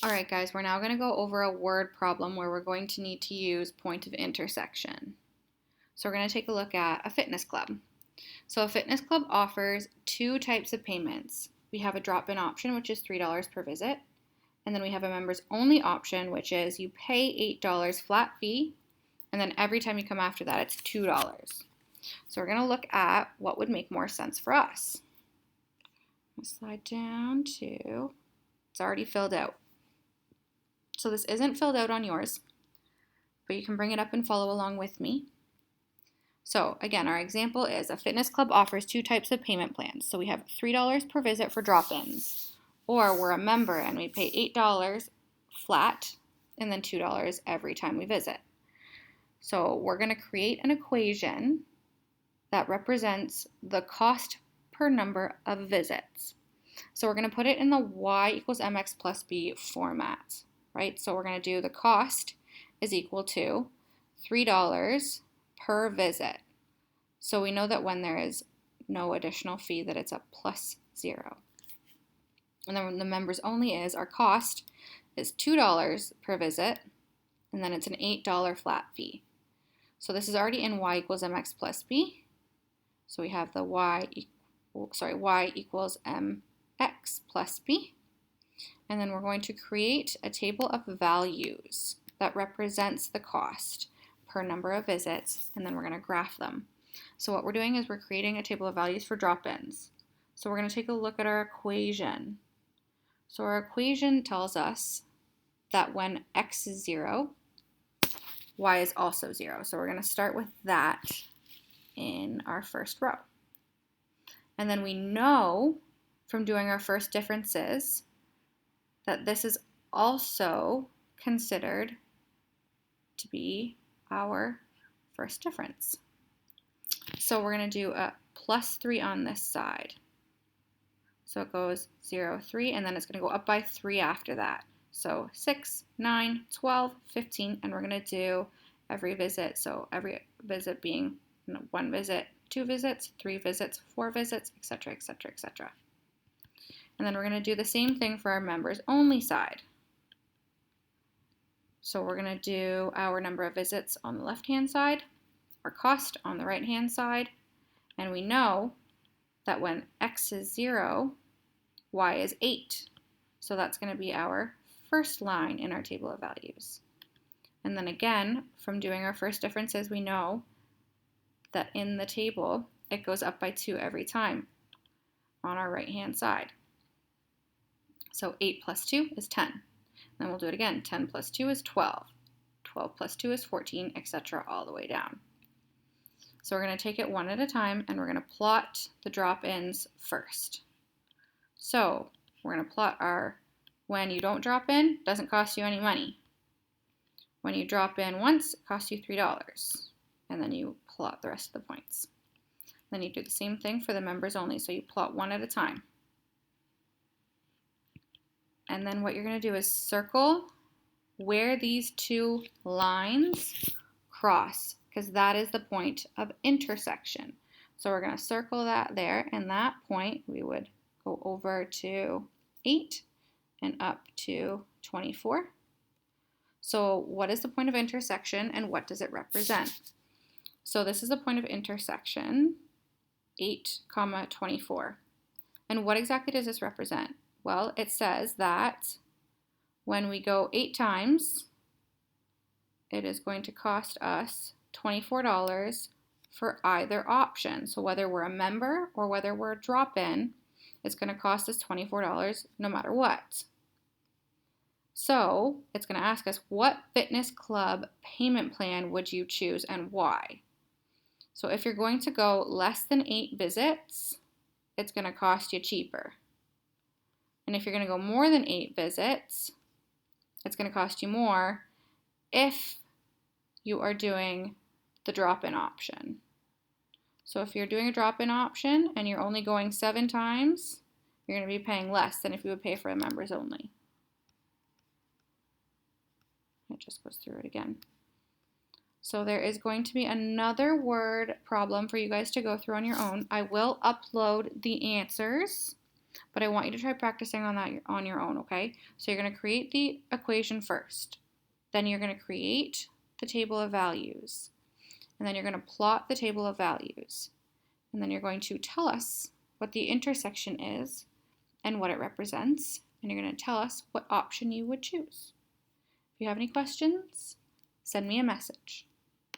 Alright guys, we're now going to go over a word problem where we're going to need to use point of intersection. So we're going to take a look at a fitness club. So a fitness club offers two types of payments. We have a drop-in option, which is $3 per visit, and then we have a members only option, which is you pay $8 flat fee, and then every time you come after that, it's $2. So we're going to look at what would make more sense for us. Slide down to, it's already filled out. So this isn't filled out on yours, but you can bring it up and follow along with me. So again, our example is a fitness club offers two types of payment plans. So we have $3 per visit for drop-ins, or we're a member and we pay $8 flat and then $2 every time we visit. So we're going to create an equation that represents the cost per number of visits. So we're going to put it in the y equals mx plus b format. Right? So we're going to do the cost is equal to $3 per visit. So we know that when there is no additional fee that it's a plus 0. And then when the members only is, our cost is $2 per visit, and then it's an $8 flat fee. So this is already in y equals mx plus b. So we have the y equals mx plus b. And then we're going to create a table of values that represents the cost per number of visits, and then we're going to graph them. So what we're doing is we're creating a table of values for drop-ins. So we're going to take a look at our equation. So our equation tells us that when x is 0, y is also 0. So we're going to start with that in our first row. And then we know from doing our first differences that this is also considered to be our first difference. So we're going to do a plus 3 on this side. So it goes 0, 3, and then it's going to go up by 3 after that. So 6, 9, 12, 15, and we're going to do every visit. So every visit being 1 visit, 2 visits, 3 visits, 4 visits, etc., etc., etc. And then we're going to do the same thing for our members only side. So we're going to do our number of visits on the left-hand side, our cost on the right-hand side, and we know that when x is 0, y is 8. So that's going to be our first line in our table of values. And then again, from doing our first differences, we know that in the table, it goes up by 2 every time on our right-hand side. So 8 plus 2 is 10. Then we'll do it again. 10 plus 2 is 12. 12 plus 2 is 14, etc. all the way down. So we're going to take it one at a time, and we're going to plot the drop-ins first. So we're going to plot our when you don't drop in, doesn't cost you any money. When you drop in once, it costs you $3. And then you plot the rest of the points. Then you do the same thing for the members only. So you plot one at a time. And then what you're going to do is circle where these two lines cross, because that is the point of intersection. So we're going to circle that there, and that point we would go over to 8 and up to 24. So what is the point of intersection and what does it represent? So this is the point of intersection, 8, 24. And what exactly does this represent? Well, it says that when we go 8 times, it is going to cost us $24 for either option. So whether we're a member or whether we're a drop-in, it's going to cost us $24 no matter what. So it's going to ask us, what fitness club payment plan would you choose and why? So if you're going to go less than 8 visits, it's going to cost you cheaper. And if you're going to go more than 8 visits, it's going to cost you more if you are doing the drop-in option. So if you're doing a drop-in option and you're only going 7 times, you're going to be paying less than if you would pay for a members only. It just goes through it again. So there is going to be another word problem for you guys to go through on your own. I will upload the answers but I want you to try practicing on that on your own, okay? So you're going to create the equation first. Then you're going to create the table of values. And then you're going to plot the table of values. And then you're going to tell us what the intersection is and what it represents. And you're going to tell us what option you would choose. If you have any questions, send me a message.